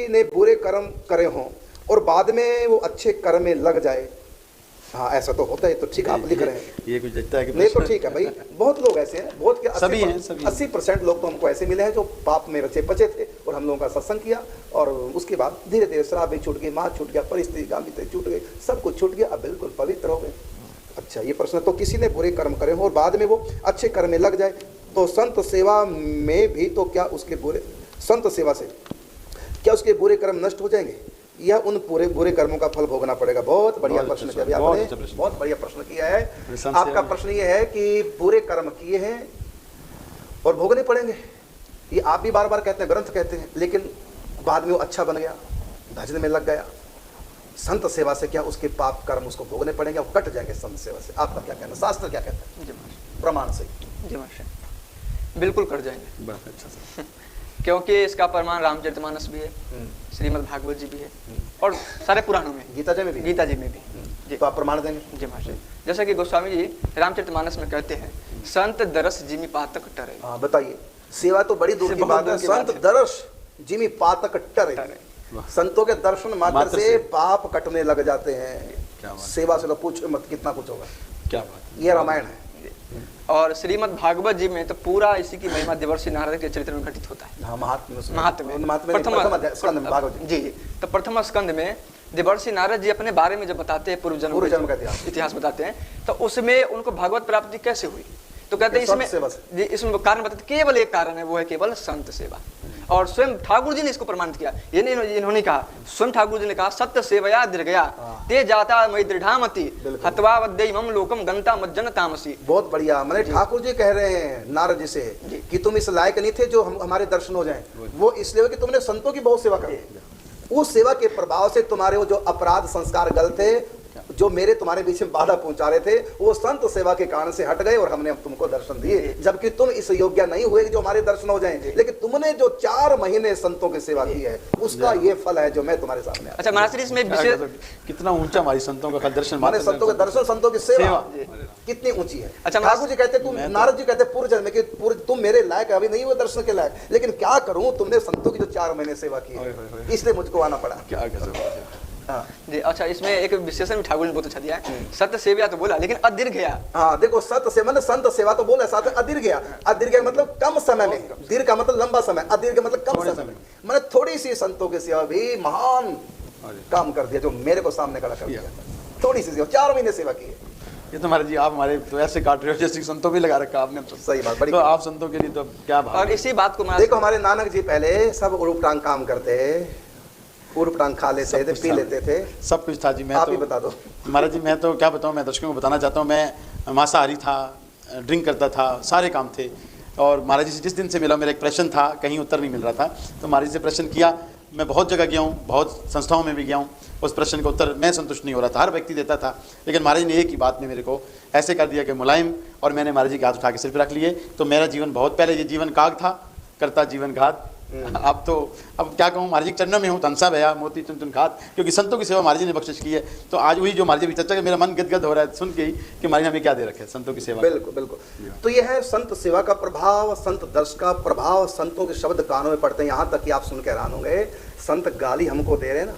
ने बुरे कर्म करे हों और बाद में वो अच्छे कर्म में लग जाए। हाँ ऐसा तो होता है, तो ठीक आप लिख रहे हैं, ये कुछ लगता है कि नहीं तो ठीक है भाई। बहुत लोग ऐसे हैं, बहुत क्या सभी हैं, सभी 80% लोग तो हमको ऐसे मिले हैं जो पाप में रचे बचे थे और हम लोगों का सत्संग किया और उसके बाद धीरे धीरे शराब भी छूट गई, माँ छूट गया, परिस्थिति गामित छूट गई, सब कुछ छूट गया, अब बिल्कुल पवित्र हो गए। अच्छा ये प्रश्न, तो किसी ने बुरे कर्म करे हो और बाद में वो अच्छे कर्म में लग जाए तो संत सेवा में भी तो क्या उसके बुरे, संत सेवा से क्या उसके बुरे कर्म नष्ट हो जाएंगे या उन पूरे बुरे कर्मों का फल भोगना पड़ेगा? बहुत बढ़िया प्रश्न किया आपने, बहुत बढ़िया प्रश्न किया है। आपका प्रश्न ये है कि बुरे कर्म किए हैं और भोगने पड़ेंगे, ये आप भी बार बार कहते हैं, ग्रंथ कहते हैं, लेकिन बाद में वो अच्छा बन गया, भजन में लग गया, संत सेवा से क्या उसके पाप कर्म उसको भोगने पड़ेंगे और कट जाएंगे संत सेवा से? आपका क्या कहना, शास्त्र क्या कहता है प्रमाण से? जी महाशय, बिल्कुल कट जाएंगे। बहुत अच्छा क्योंकि इसका प्रमाण रामचरितमानस भी है, श्रीमद् भागवत जी भी है और सारे पुराणों में, गीता जी में भी, गीता जी में भी। जी तो आप प्रमाण देंगे? जी महाशय, जैसा कि गोस्वामी जी रामचरितमानस में कहते हैं, संत दरस जिमि पातक टरे। हाँ बताइए, सेवा तो बड़ी दूर की बात है, संत दरस जिमि पातक टरे, संतों के दर्शन मात्र से पाप कटने लग जाते हैं। सेवा से तो पूछो मत कितना कुछ होगा। क्या बात, ये रामायण है। और श्रीमद् भागवत जी में तो पूरा इसी की महिमा देवर्षि नारद के चरित्र में घटित होता है। हाँ, महात्म्य प्रथम स्कंद जी, तो प्रथम स्कंद में देवर्षि नारद जी अपने बारे में जब बताते हैं, पूर्व जन्म का इतिहास बताते हैं, तो उसमें उनको भगवत प्राप्ति कैसे हुई, तो कहते हैं इसमें कारण बताते, केवल एक कारण है, वो है केवल संत सेवा। और स्वयं ठाकुर जी ने इसको प्रमाणित किया, ये नहीं इन्होंने कहा, स्वयं ठाकुर जी ने कहा, सत्य सेवया दीर्घया ते जाता मई दृढ़ामति हत्वा वद्य मम लोकम गंता मज्जन तामसी। बहुत बढ़िया, मैंने ठाकुर जी कह रहे हैं नारद जी से कि तुम इस लायक नहीं थे जो हमारे दर्शन हो जाएं, वो इसलिए कि तुमने संतों की बहुत सेवा करी, उस सेवा के प्रभाव से तुम्हारे वो जो अपराध संस्कार गलत थे, जो मेरे तुम्हारे बीच में बाधा पहुंचा रहे थे, वो संत सेवा के कारण से हट गए और हमने अब तुमको दर्शन दिए, जबकि तुम इस योग्य नहीं हुए जो हमारे दर्शन हो जाएं, लेकिन तुमने जो 4 महीने संतों की सेवा की है उसका ये फल है जो मैं तुम्हारे सामने। अच्छा महाराज, इसमें विशेष कितना ऊंचा हमारी संतों का दर्शन, माने संतों के दर्शन, संतों की सेवा कितनी ऊंची है। अच्छा ठाकुर जी कहते, तुम नारद जी कहते पूर्व जन्म के तुम मेरे लायक अभी नहीं हुए दर्शन के लायक, लेकिन क्या करूं, तुमने संतों की जो 4 महीने सेवा की है, इसलिए मुझको आना पड़ा। क्या जी। अच्छा, इसमें एक विशेषण ठाकुर ने बहुत अच्छा दिया है, सत्य सेवा तो बोला लेकिन अदीर्घ गया। हाँ देखो, सत्य सेवा मतलब संत सेवा तो बोला, साथ में अदीर्घ गया, अदीर्घ गया मतलब कम समय में, दीर्घ का मतलब लंबा समय, अदीर्घ मतलब कम समय में, मैंने थोड़ी सी संतों की सेवा भी महान काम कर दिया, जो मेरे को सामने खड़ा कर दिया, थोड़ी सी सेवा, 4 महीने सेवा की है। ये तो महाराज जी आप हमारे तो ऐसे काट रहे हो जैसे संतों भी लगा रखा आपने। तो सही बात, बड़ी तो आप संतों के लिए तो क्या बात। और इसी बात को देखो, हमारे नानक जी पहले सब उड़पटांग काम करते, उड़पटांग खा लेते थे, पी लेते थे, सब कुछ था जी। मैं आप तो ही बता दो महाराज जी, मैं तो क्या बताऊँ, मैं दर्शकों को बताना चाहता हूँ, मैं मांसाहारी था, ड्रिंक करता था, सारे काम थे। और महाराज जी से जिस दिन से मिला, मेरा एक प्रश्न था, कहीं उत्तर नहीं मिल रहा था, तो महाराज जी से प्रश्न किया, मैं बहुत जगह गया हूँ, बहुत संस्थाओं में भी गया हूँ, उस प्रश्न का उत्तर मैं संतुष्ट नहीं हो रहा था, हर व्यक्ति देता था, लेकिन महाराज जी ने एक ही बात में मेरे को ऐसे कर दिया कि मुलायम, और मैंने महाराज जी के हाथ उठा के सिर पर रख लिए। तो मेरा जीवन बहुत पहले ये जीवन काग था, करता जीवन घात, अब तो अब क्या कहूँ, महाराज जी के चरणों में हूँ, तनसा भया मोती चुन चुन खात, क्योंकि संतों की सेवा महाराज जी ने बख्शिश की है। तो आज वही जो महाराज जी की चर्चा, मेरा मन गदगद हो रहा है सुन के ही कि महाराज जी हमें क्या दे रखे संतों की सेवा। बिल्कुल बिल्कुल। तो यह है संत सेवा का प्रभाव, संत दर्श का प्रभाव, संतों के शब्द कानों में पड़ते हैं, यहाँ तक कि आप सुन के हैरान होंगे, संत गाली हमको दे रहे हैं ना,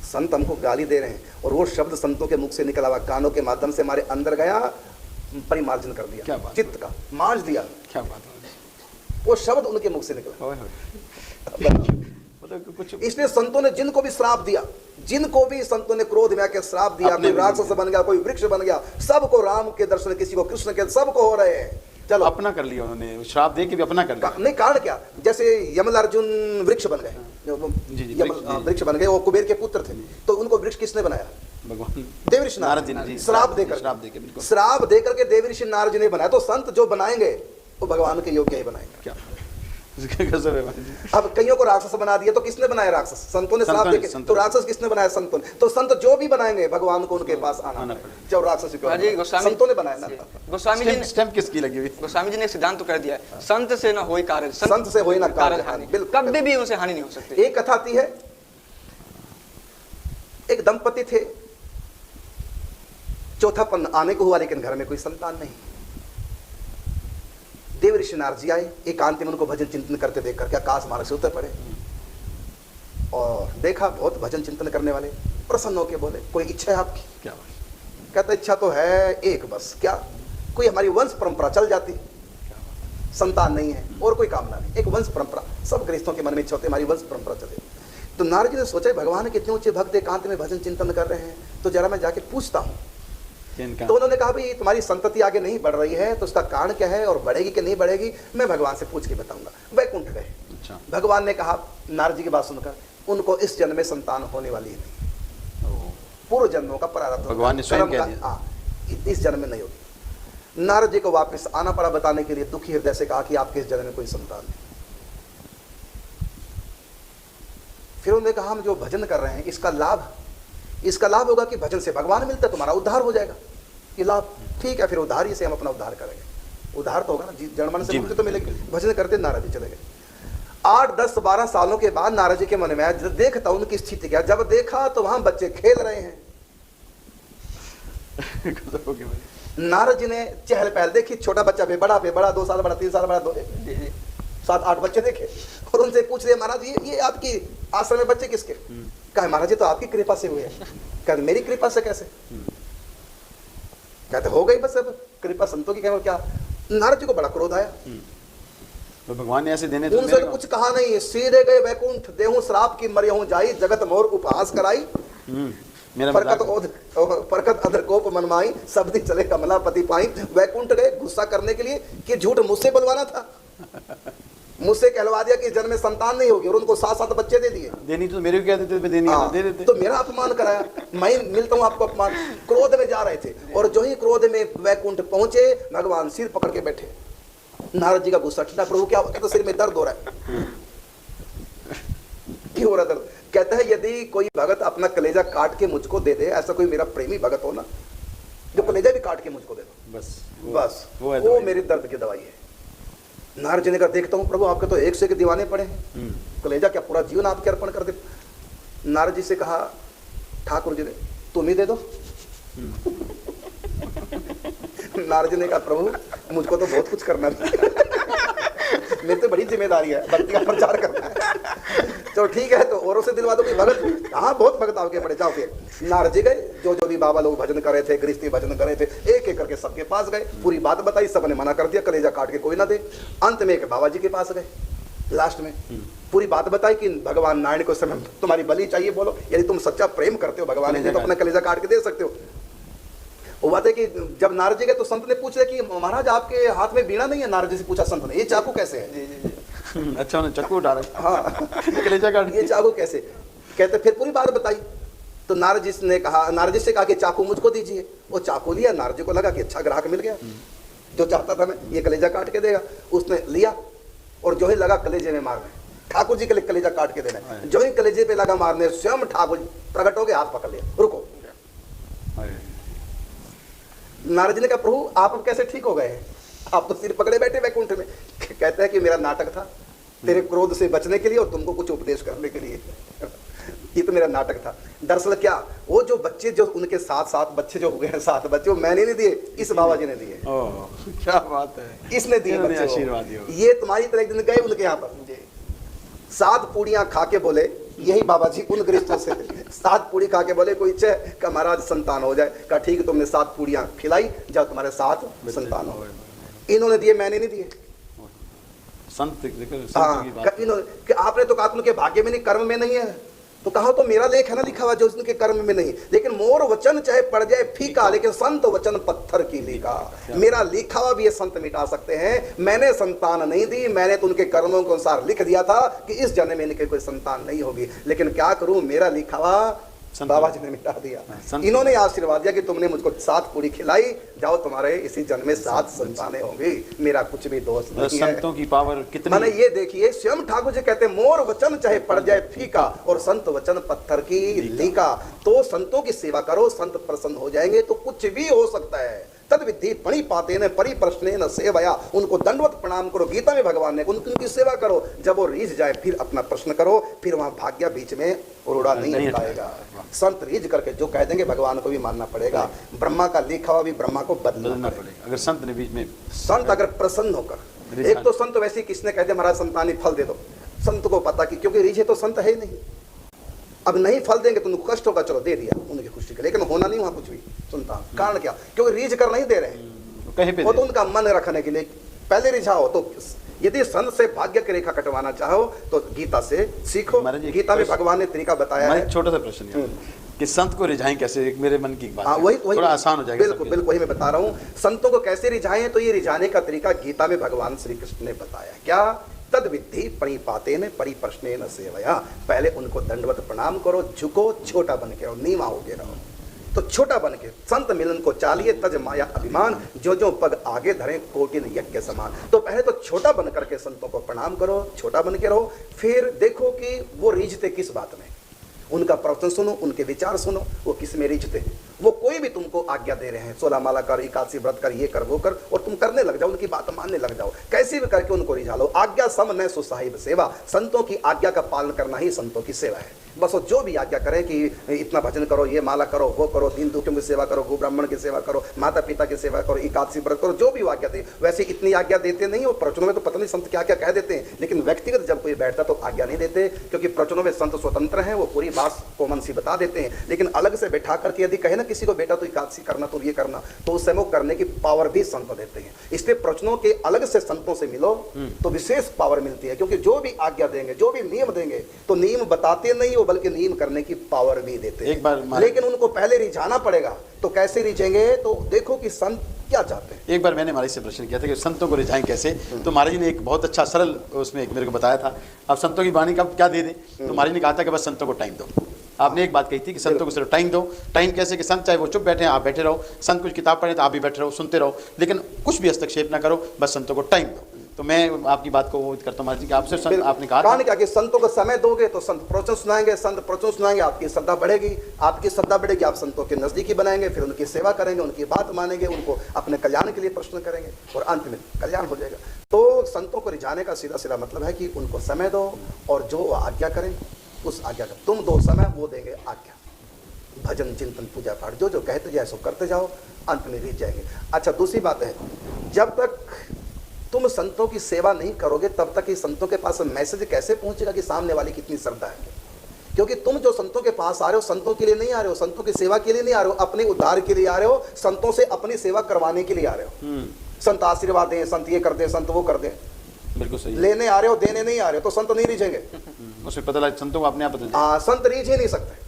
संत हमको गाली दे रहे हैं, और वो शब्द संतों के मुख से निकला हुआ कानों के माध्यम से हमारे अंदर गया, परिमार्जन कर दिया, चित्त का मांझ दिया। क्या बात है, वो शब्द उनके मुख से निकला। कुछ इसलिए संतों ने जिनको भी श्राप दिया, जिनको भी संतों ने क्रोध में आके श्राप दिया, कोई राक्षस बन गया, कोई वृक्ष बन गया, सबको राम के दर्शन, किसी को कृष्ण के, सबको हो रहे हैं। चलो अपना कर लिया उन्होंने, श्राप दे के भी अपना कर लिया। नहीं, कारण क्या, जैसे यमल अर्जुन वृक्ष बन गए, वृक्ष बन गए, वो कुबेर के पुत्र थे, तो उनको वृक्ष किसने बनाया? भगवान देवऋषि नारद जी, श्राप देकर के देवऋषि नारद जी ने बनाया। तो संत जो बनाएंगे वो भगवान के योग्य ही बनाएंगे। क्या अब कईयों को राक्षस बना दिया, तो किसने बनाया राक्षस? संतों ने श्राप देके, तो राक्षस किसने बनाया? संतों ने। तो संत जो भी बनाएंगे भगवान को उनके पास आना पड़ेगा, चाहे राक्षस क्यों, संतों ने बनाया ना। गोस्वामी जी ने स्टैम्प किसकी लगी हुई? गोस्वामी जी ने सिद्धांत तो कर दिया है, संत से ना होई कार्य, संत से होई ना कार्य हानि, कभी भी उनसे हानि नहीं हो सकती। एक कथा आती है, एक दंपति थे, चौथापन आने को हुआ, लेकिन घर में कोई संतान नहीं। देव ऋषि नारद जी आए, एकांत में उनको भजन चिंतन करते देखकर क्या काश मार्ग से उतर पड़े। और देखा बहुत भजन चिंतन करने वाले, प्रसन्न होकर बोले कोई इच्छा है आपकी? क्या बात। कहता इच्छा तो है एक, बस क्या? कोई हमारी वंश परंपरा चल जाती, संतान नहीं है और कोई कामना नहीं, एक वंश परंपरा। सब गृहस्थों के मन में इच्छा होती है हमारी वंश परंपरा चले। तो नारद जी ने सोचा भगवान कितने ऊंचे भक्त एकांत में भजन चिंतन कर रहे हैं, तो जरा मैं जाके पूछता हूँ। तो उन्होंने कहा भाई तुम्हारी संतति आगे नहीं बढ़ रही है, तो उसका कारण क्या है और बढ़ेगी कि नहीं बढ़ेगी, मैं भगवान से पूछ के बताऊंगा। वैकुंठ गए। अच्छा। भगवान ने कहा नारद जी की बात सुनकर, उनको इस जन्म में संतान होने वाली है नहीं, पूर्व जन्मों का प्रारब्ध भगवान ने स्वयं कह दिया। हाँ, इस जन्म में नहीं होगी। नारद जी को वापस आना पड़ा बताने के लिए, दुखी हृदय से कहा कि आपके इस जन्म में कोई संतान नहीं। फिर उन्होंने कहा हम जो भजन कर रहे हैं इसका लाभ होगा कि भजन से भगवान मिलता है, तुम्हारा उद्धार हो जाएगा, ये लाभ। ठीक है, फिर उद्धार ही से हम अपना उद्धार करेंगे। उद्धार तो होगा ना, जन्मन से मुक्ति तो मिलेगी। भजन करते नारद जी चले गए। 8, 10, 12 सालों के बाद नारद जी के मन में आया, देखता उनकी स्थिति क्या। जब देखा तो वहां बच्चे खेल रहे हैं। नारद जी ने चहल पहल देखी, छोटा बच्चा पे बड़ा 2 साल बड़ा, 3 साल बड़ा, 7, 8 बच्चे देखे और उनसे पूछ रहे महाराज ये आपकी आश्रम में बच्चे किसके? कहा महाराज जी तो आपकी कृपा से हुए हैं। कहते मेरी कृपा से कैसे? कहते हो गई बस, अब कृपा संतों की क्या। नारद जी को बड़ा क्रोध आया। तो भगवान ने ऐसे देने उनसे कुछ कहा नहीं, सीधे गए वैकुंठ, देहूं श्राप की मरियहूं जाई, जगत मोर उपहास कराई, परकत अधर कोप मनमाई, शब्दी चले कमलापति पाई। वैकुंठ गए गुस्सा करने के लिए कि झूठ मुझसे बोलवाना था, मुझसे कहलवा दिया कि जन्म में संतान नहीं होगी और उनको 7 बच्चे दे दिए। देनी तो मेरे को कहते थे, देनी है दे देते। तो मेरा अपमान कराया, मैं मिलता हूँ आपको अपमान। क्रोध में जा रहे थे और जो ही क्रोध में वैकुंठ पहुंचे, भगवान सिर पकड़ के बैठे। नारद जी का गुस्सा ठंडा, प्रभु क्या होता? तो सिर में दर्द हो रहा है। क्यों हो रहा दर्द? कहता है यदि कोई भगत अपना कलेजा काट के मुझको दे दे, ऐसा कोई मेरा प्रेमी भगत हो ना, जो कलेजा भी काट के मुझको दे दो, बस वो मेरे दर्द की दवाई है। नारद जी ने कहा देखता हूँ प्रभु आपके तो 1 से 1 दीवाने पड़े हैं, कलेजा क्या पूरा जीवन आपके अर्पण कर दे। नारद जी से कहा ठाकुर जी ने तुम ही दे दो। नारद जी ने कहा प्रभु मुझको तो बहुत कुछ करना है, मेरी तो बड़ी जिम्मेदारी है, भक्ति का प्रचार करना है। तो ठीक है, तो औरों से दिलवा दो कि भगत। हाँ बहुत भगत आपके पड़े, जाओ। फिर नारद जी गए, जो भी बाबा लोग भजन कर रहे थे, गृहस्थी भजन कर रहे थे, एक एक करके सबके पास गए, पूरी बात बताई, सबने मना कर दिया, कलेजा काट के कोई ना दे। अंत में एक बाबा जी के पास गए, लास्ट में पूरी बात बताई कि भगवान नारायण को समय तुम्हारी बलि चाहिए, बोलो यदि तुम सच्चा प्रेम करते हो भगवान ने तो अपना कलेजा काट के दे सकते हो। वो बात है कि जब नारद जी गए तो संत ने पूछा कि महाराज आपके हाथ में बीड़ा नहीं है? नारद जी से पूछा संत ने, ये चाकू कैसे है? अच्छा उन्हें चाकू डाला। हाँ कलेजा काट, ये चाकू कैसे? कहते फिर पूरी बात बताई। तो नारद जी ने कहा, नारद जी से कहा कि चाकू मुझको दीजिए। वो चाकू लिया, नारद जी को लगा कि अच्छा ग्राहक मिल गया, जो चाहता था मैं, ये कलेजा काट के देगा। उसने लिया और जो ही लगा कलेजे में मारने, ठाकुर जी के लिए कलेजा काट के देना, जो ही कलेजे पे लगा मारने, स्वयं ठाकुर जी प्रकट हो गए, हाथ पकड़ लिया, रुको। नारद जी ने कहा प्रभु आप अब कैसे ठीक हो गए हैं? आप तो सिर पकड़े बैठे वैकुंठ में। कहते हैं कि मेरा नाटक था तेरे क्रोध से बचने के लिए और तुमको कुछ उपदेश करने के लिए। ये तो मेरा नाटक था। दरअसल क्या, वो जो बच्चे जो उनके 7 बच्चे जो हुए हैं, 7 बच्चे, वो मैंने नहीं दिए, इस बाबा जी ने दिए। क्या बात है, इसने दिए बच्चे, आशीर्वाद। ये तुम्हारी तरह एक दिन गए उनके यहाँ पर, 7 पूड़ियां खा के बोले, यही बाबा जी उन गृहस्थों से 7 पूड़ी खा के बोले कोई इच्छा का महाराज संतान हो जाए। कहा ठीक है, तुमने 7 पूड़ियां खिलाई, जब तुम्हारे 7 संतान हो। इन्होंने दिए, मैंने नहीं दिए। संत इन्होंने, आपने तो कहा उनके भाग्य में नहीं, कर्म में नहीं है। तो कहा तो मेरा लेख है ना लिखा हुआ जो उनके कर्म में नहीं। लेकिन मोर वचन चाहे पड़ जाए फीका, लेकिन संत वचन पत्थर की लीका। मेरा लिखा हुआ भी ये संत मिटा सकते हैं। मैंने संतान नहीं दी, मैंने तो उनके कर्मों के अनुसार लिख दिया था कि इस जन्म में इनके कोई संतान नहीं होगी। लेकिन क्या करूं, मेरा लिखा हुआ बाबा जी ने मिटा दिया। इन्होंने आशीर्वाद दिया कि तुमने मुझको 7 पूरी खिलाई, जाओ तुम्हारे इसी जन्म में 7 संतानें होंगी, मेरा कुछ भी दोष नहीं है। संतों की पावर कितनी, मैंने ये देखिए, स्वयं ठाकुर जी कहते हैं मोर वचन चाहे पड़ जाए फीका और संत वचन पत्थर की लीका। तो संतों की सेवा करो, संत प्रसन्न हो जाएंगे, तो कुछ भी हो सकता है। तद विधि पणि पाते न परि प्रश्ने न सेवया, उनको दंडवत प्रणाम करो। गीता में भगवान ने उनकी सेवा करो, जब वो रीझ जाए फिर अपना प्रश्न करो, फिर वहां भाग्य बीच में उड़ा नहीं आएगा। संत रीझ करके जो कह देंगे भगवान को भी मानना पड़ेगा। ब्रह्मा का लिखा हुआ भी ब्रह्मा को बदलना पड़ेगा। अगर संत ने बीच में, संत अगर प्रसन्न होकर, एक तो संत वैसे किसने कहते महाराज संतानी फल दे दो, संत को पता कि क्योंकि रीझे तो संत है ही नहीं, अब नहीं फल देंगे तो उनको कष्ट होगा, चलो दे दिया उनकी खुशी के, लेकिन होना नहीं वहाँ कुछ भी। सुनता कारण क्या? क्योंकि रीझ कर नहीं दे रहे हैं, कहीं पे वो तो उनका मन रखने के लिए पहले रिझाओ। तो यदि संत से भाग्य की रेखा कटवाना चाहो तो गीता से सीखो। गीता में भगवान ने तरीका बताया है। छोटा सा प्रश्न है कि संत को रिझाएं कैसे, एक मेरे मन की बात है, वही थोड़ा आसान हो जाएगा। बिल्कुल बिल्कुल वही मैं बता रहा हूँ, संतों को कैसे रिझाएं। तो ये रिझाने का तरीका गीता में भगवान श्री कृष्ण ने बताया। क्या? तद विद्धि परिपातेन परिप्रश्नेन सेवया। पहले उनको दंडवत प्रणाम करो, झुको, छोटा बन के रहो, नीवा हो के रहो। तो छोटा बन के संत मिलन को चालिए, तज माया अभिमान, जो जो पग आगे धरे कोटिन यज्ञ समान। तो पहले तो छोटा बन करके संतों को प्रणाम करो, छोटा बन के रहो, फिर देखो कि वो रीझते किस बात में, उनका प्रवचन सुनो, उनके विचार सुनो, वो किस में रीझते हैं। वो कोई भी तुमको आज्ञा दे रहे हैं, 16 माला कर, एकादशी व्रत कर, ये कर वो कर, और तुम करने लग जाओ, उनकी बात मानने लग जाओ, कैसे भी करके उनको रिझा लो। आज्ञा सम न सुसाहिब सेवा। संतों की आज्ञा का पालन करना ही संतों की सेवा है। बस वो जो भी आज्ञा करें कि इतना भजन करो, ये माला करो, वो करो, दीन दुखियों की सेवा करो, गो ब्राह्मण की सेवा करो, माता पिता की सेवा करो, एकादशी व्रत करो, जो भी आज्ञा दे। वैसे इतनी आज्ञा देते नहीं, और प्रवचनों में तो पता नहीं संत क्या क्या कह देते हैं, लेकिन व्यक्तिगत जब कोई बैठता तो आज्ञा नहीं देते, क्योंकि प्रवचनों में संत स्वतंत्र हैं, वो पूरी बात कॉमन सी बता देते हैं। लेकिन अलग से बैठा करके यदि कहे ना किसी को, बेटा तो एकादशी करना, तो ये करना, तो उस समय करने की पावर भी संत देते हैं। इसलिए प्रवचनों के अलग से संतों से मिलो तो विशेष पावर मिलती है, क्योंकि जो भी आज्ञा देंगे, जो भी नियम देंगे, तो नियम बताते नहीं हो, बल्कि नियम करने की पावर भी देते हैं। एक बार लेकिन उनको पहले रिझाना पड़ेगा। तो कैसे रिझेंगे? तो देखो कि संत क्या चाहते हैं। एक बार मैंने महाराज से प्रश्न किया था कि संतों को रिझाएं कैसे, तो महाराज जी ने एक बहुत अच्छा सरल उसमें एक मेरे को बताया था। अब संतों की वाणी का क्या दे दे, तो महाराज ने कहा था कि बस संतों को टाइम दो। आपने एक बात कही थी कि संतों को सिर्फ टाइम दो। टाइम कैसे? कि संत चाहे वो चुप बैठे हैं, आप बैठे रहो, संत कुछ किताब पढ़े तो आप भी बैठे रहो, सुनते रहो, लेकिन कुछ भी हस्तक्षेप ना करो, बस संतों को टाइम दो। तो मैं आपकी बात को वो करता हूँ महाराज जी कि आपसे आपने कहा कारण क्या कि संतों को समय दोगे तो संत प्रवचन सुनाएंगे, संत प्रवचन सुनाएंगे, आपकी श्रद्धा बढ़ेगी, आपकी श्रद्धा बढ़ेगी, आप संतों के नजदीकी बनाएंगे, फिर उनकी सेवा करेंगे, उनकी बात मानेंगे, उनको अपने कल्याण के लिए प्रश्न करेंगे, और अंत में कल्याण हो जाएगा। तो संतों को रिझाने का सीधा सीधा मतलब है कि उनको समय दो, और जो आज्ञा करें उस आज्ञा का तुम दो समय, वो देंगे आज्ञा। भजन चिंतन पूजा पाठ जो जो कहते जाए सो करते जाओ, अंत में रिझ जाएंगे। अच्छा, दूसरी बात है, जब तक तुम संतों की सेवा नहीं करोगे तब तक ही संतों के पास मैसेज कैसे पहुंचेगा कि सामने वाली कितनी श्रद्धा है। क्योंकि तुम जो संतों के पास आ रहे हो, संतों के लिए नहीं आ रहे हो, संतों की सेवा के लिए नहीं आ रहे हो, अपने उद्धार के लिए आ रहे हो, संतों से अपनी सेवा करवाने के लिए आ रहे हो। संत आशीर्वाद दें, संत ये कर दें, संत वो कर दें, बिल्कुल सही। लेने आ रहे हो, देने नहीं आ रहे हो, तो संत नहीं रिझेंगे। उसे पता लगा संतों को अपने आप संत रिझ ही नहीं सकते।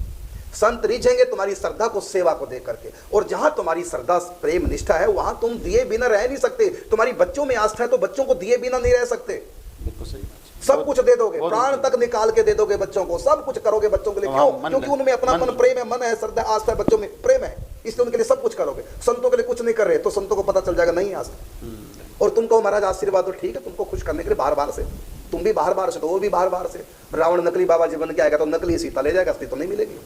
संत रिझेंगे तुम्हारी श्रद्धा को, सेवा को देख करके। और जहां तुम्हारी श्रद्धा प्रेम निष्ठा है, वहां तुम दिए बिना रह नहीं सकते। तुम्हारी बच्चों में आस्था है तो बच्चों को दिए बिना नहीं रह सकते। बिल्कुल सही। सब कुछ दे दोगे, प्राण तक निकाल के दे दोगे बच्चों को, सब कुछ करोगे बच्चों के लिए। क्यों? क्योंकि उनमें अपनापन प्रेम है, मन है, श्रद्धा आस्था है, बच्चों में प्रेम है, इसलिए उनके लिए सब कुछ करोगे। संतों के लिए कुछ नहीं कर रहे तो संतों को पता चल जाएगा नहीं आस्था। और तुमको महाराज आशीर्वाद दो, ठीक है, तुमको खुश करने के लिए बार बार से, तुम भी बार बार से, तो वो भी बार बार से। रावण नकली बाबा जी बन के आएगा तो नकली सीता ले जाएगा, असली तो नहीं मिलेगी।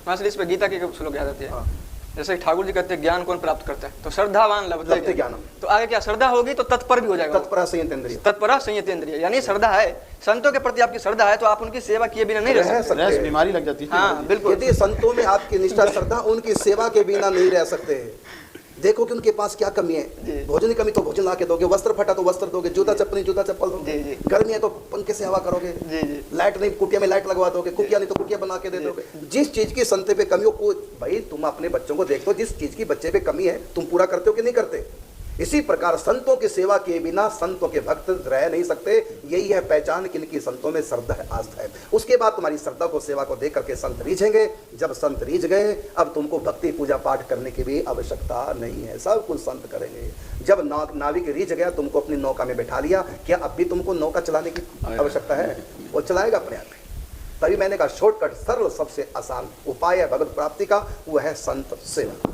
मास्टर इस पे गीता के श्लोक याद आते हैं। जैसे ठाकुर जी कहते हैं ज्ञान कौन प्राप्त करता है, तो श्रद्धावान लभते ज्ञान। तो आगे क्या? श्रद्धा होगी तो तत्पर भी हो जाएगा। तत्परा संयतेंद्रिय, तत्परा संयतेंद्रिय, यानी श्रद्धा है, संतों के प्रति आपकी श्रद्धा है तो आप उनकी सेवा किए बिना नहीं रह सकते। बीमारी लग जाती है। हाँ बिल्कुल। यदि संतों में आपकी निष्ठा श्रद्धा, उनकी सेवा के बिना नहीं रह सकते। देखो कि उनके पास क्या कमी है। भोजन की कमी तो भोजन ला के दोगे, वस्त्र फटा तो वस्त्र दोगे, जूता चप्पल नहीं जूता चप्पल दोगे, गर्मी है तो पंखे से हवा करोगे, लाइट नहीं कुटिया में लाइट लगवा दोगे, कुटिया नहीं तो कुटिया बना के दे दोगे। जिस चीज की संत पे कमी हो, को भाई तुम अपने बच्चों को देखो, जिस चीज की बच्चे पे कमी है तुम पूरा करते हो कि नहीं करते। इसी प्रकार संतों की सेवा के बिना संतों के भक्त रह नहीं सकते। यही है पहचान कि इनकी संतों में श्रद्धा है, आस्था है। उसके बाद तुम्हारी श्रद्धा को, सेवा को देख करके संत रीझेंगे। जब संत रीझ गए, अब तुमको भक्ति पूजा पाठ करने की भी आवश्यकता नहीं है, सब कुछ संत करेंगे। जब नाविक रीझ गया, तुमको अपनी नौका में बैठा लिया, क्या अब भी तुमको नौका चलाने की आवश्यकता है? वो चलाएगा अपने आप ही। तभी मैंने कहा शॉर्टकट, सरल, सबसे आसान उपाय है भगवत प्राप्ति का, वो है संत सेवा।